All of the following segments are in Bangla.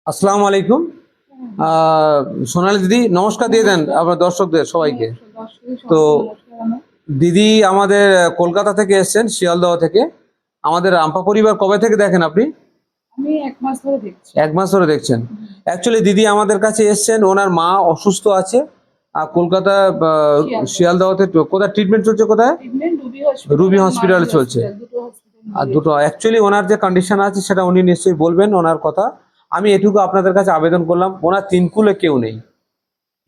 আসসালামু আলাইকুম। সোনালী দিদি নমস্কার দিয়ে দেন আপনার দর্শকদের সবাইকে। তো দিদি আমাদের কলকাতা থেকে এসেছেন, শিয়ালদহ থেকে। আমাদের রামপা পরিবার কবে থেকে দেখেন আপনি? আমি 1 মাস ধরে দেখছি। 1 মাস ধরে দেখছেন। অ্যাকচুয়ালি দিদি আমাদের কাছে এসেছেন, ওনার মা অসুস্থ আছে। আর কলকাতা শিয়ালদহতে কোথায় ট্রিটমেন্ট চলছে? কোথায়? রুবি হসপিটালে চলছে। আর দুটো অ্যাকচুয়ালি ওনার যে কন্ডিশন আছে সেটা উনি নিশ্চয়ই বলবেন ওনার কথা। আমি এটুকু আপনাদের কাছে আবেদন করলাম, ওনার তিন কুলে কেউ নেই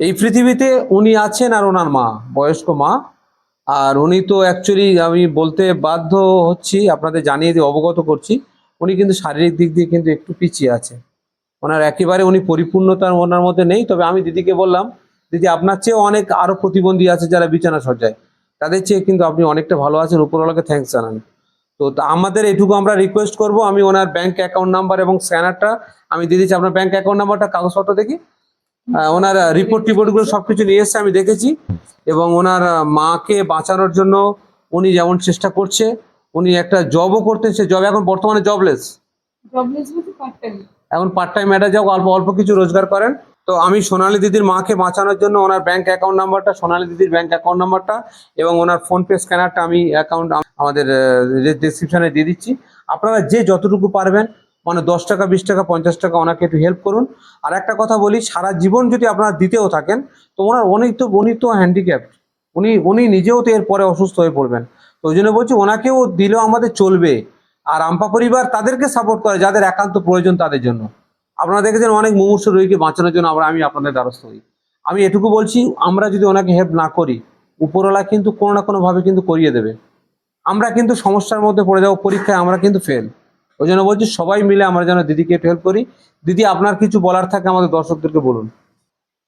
এই পৃথিবীতে, উনি আছেন আর ওনার মা, বয়স্ক মা। আর উনি তো অ্যাকচুয়ালি আমি বলতে বাধ্য হচ্ছি, আপনাদের জানিয়ে দিয়ে অবগত করছি, উনি কিন্তু শারীরিক দিক দিয়ে কিন্তু একটু পিছিয়ে আছে। ওনার একেবারে উনি পরিপূর্ণতা ওনার মধ্যে নেই। তবে আমি দিদিকে বললাম, দিদি আপনার চেয়েও অনেক আরো প্রতিবন্ধী আছে যারা বিছানা সজ্জায়, তাদের চেয়ে কিন্তু আপনি অনেকটা ভালো আছেন, উপরওয়ালাকে থ্যাঙ্কস জানান। তো আমাদের এটুকু আমরা রিকোয়েস্ট করব, আমি ওনার ব্যাংক অ্যাকাউন্ট নাম্বার এবং স্ক্যানারটা আমি দিয়ে দিচ্ছি। আপনার ব্যাংক অ্যাকাউন্ট নাম্বারটা, কাগজপত্র দেখি। ওনার রিপোর্টগুলো সবকিছু নিয়ে এসছে, আমি দেখেছি। এবং ওনার মাকে বাঁচানোর জন্য উনি যেমন চেষ্টা করছে, উনি একটা জবও করতেন, সে জব এখন বর্তমানে জবলেস। এখন পার্ট টাইম একটা জব, অল্প অল্প কিছু রোজগার করেন। তো আমি সোনালী দিদির মাকে বাঁচানোর জন্য ওনার ব্যাংক অ্যাকাউন্ট নাম্বারটা, সোনালী দিদির ব্যাংক অ্যাকাউন্ট নাম্বারটা এবং ওনার ফোনপে স্ক্যানারটা আমি অ্যাকাউন্ট আমাদের ডেসক্রিপশনে দিয়ে দিচ্ছি। আপনারা যে যতটুকু পারবেন, মানে 10 টাকা, 20 টাকা, 50 টাকা ওনাকে একটু হেল্প করুন। আর একটা কথা বলি, সারা জীবন যদি আপনারা দিতেও থাকেন, তো উনি তো হ্যান্ডিক্যাপ্ট, উনি নিজেও তো এরপরে অসুস্থ হয়ে পড়বেন। তো ওই জন্য বলছি, ওনাকেও দিলেও আমাদের চলবে। আর রামপা পরিবার তাদেরকে সাপোর্ট করে যাদের একান্ত প্রয়োজন তাদের জন্য। আপনারা দেখেছেন অনেক মুমূর্ষ রোগীকে বাঁচানোর জন্য আমি আপনাদের দ্বারস্থ হই। আমি এটুকু বলছি, আমরা যদি ওনাকে হেল্প না করি, উপরওয়ালা কিন্তু কোনো না কোনো ভাবে কিন্তু করিয়ে দেবে। আমরা কিন্তু সমস্যার মধ্যে পড়ে যাবো, পরীক্ষায় আমরা কিন্তু ফেল। ওই জন্য বলছি, সবাই মিলে আমরা যেন দিদিকে একটু হেল্প করি। দিদি আপনার কিছু বলার থাকে আমাদের দর্শকদেরকে বলুন।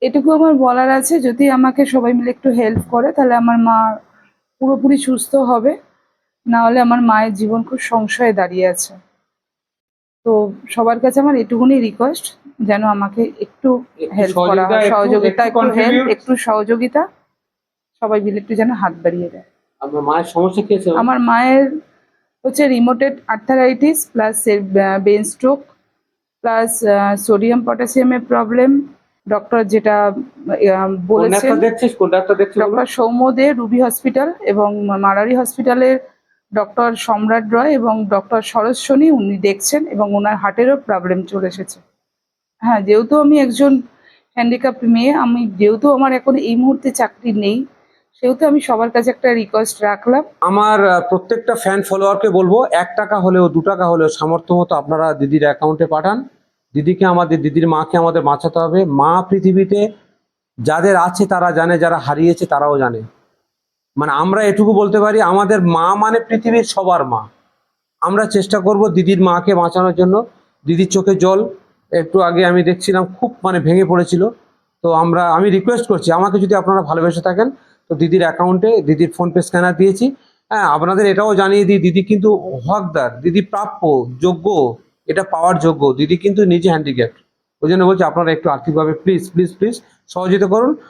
এটুকু আমার বলার আছে, যদি আমাকে সবাই মিলে একটু হেল্প করে তাহলে আমার মা পুরোপুরি সুস্থ হবে, না হলে আমার মায়ের জীবন খুব সংশয়ে দাঁড়িয়ে আছে। তো সবার কাছে আমার এটুকুনি রিকোয়েস্ট, যেন আমাকে একটু হেল্প করা হয়, সহযোগিতা, একটু সহযোগিতা সবাই মিলে একটু যেন হাত বাড়িয়ে দেয়। আপনার মায়ের সমস্যা কি আছে? আমার মায়ের হচ্ছে রিমোটেড arthritis plus brain stroke plus sodium পটাশিয়ামের প্রবলেম। ডক্টর যেটা বলেছেন, ডক্টর সৌম্য দে, রুবি হসপিটাল, এবং মারারি হসপিটালের ডক্টর সম্রাট রয় এবং ডক্টর সরস্বনী, উনি দেখছেন এবং ওনার হার্টেরও প্রবলেম চলে এসেছে। হ্যাঁ, যেহেতু আমি একজন হ্যান্ডিক্যাপ মেয়ে, যেহেতু আমার এখন এই মুহূর্তে চাকরি নেই, সেহেতু আমি সবার কাছে একটা রিকোয়েস্ট রাখলাম। আমার প্রত্যেকটা ফ্যান ফলোয়ারকে বলবো, 1 টাকা হলেও 2 টাকা হলেও সামর্থ্য মতো আপনারা দিদির অ্যাকাউন্টে পাঠান। দিদির মাকে আমাদের বাঁচাতে হবে। মা পৃথিবীতে যাদের আছে তারা জানে, যারা হারিয়েছে তারাও জানে। মানে আমরা এটুকু বলতে পারি, আমাদের মা মানে পৃথিবীর সবার মা। আমরা চেষ্টা করব দিদির মাকে বাঁচানোর জন্য। দিদির চোখে জল একটু আগে আমি দেখছিলাম, খুব মানে ভেঙে পড়েছিল। তো আমি রিকোয়েস্ট করছি, আমাকে যদি আপনারা ভালোবেসে থাকেন, তো দিদির অ্যাকাউন্টে দিদির ফোনপে স্ক্যানার দিয়েছি। হ্যাঁ, আপনাদের এটাও জানিয়ে দিই, দিদি কিন্তু হকদার, দিদি প্রাপ্য, যোগ্য, এটা পাওয়ার যোগ্য। দিদি কিন্তু নিজে হ্যান্ডিক্যাপ্ট। ওই জন্য বলছি, আপনারা একটু আর্থিকভাবে প্লিজ প্লিজ প্লিজ সহযোগিতা করুন।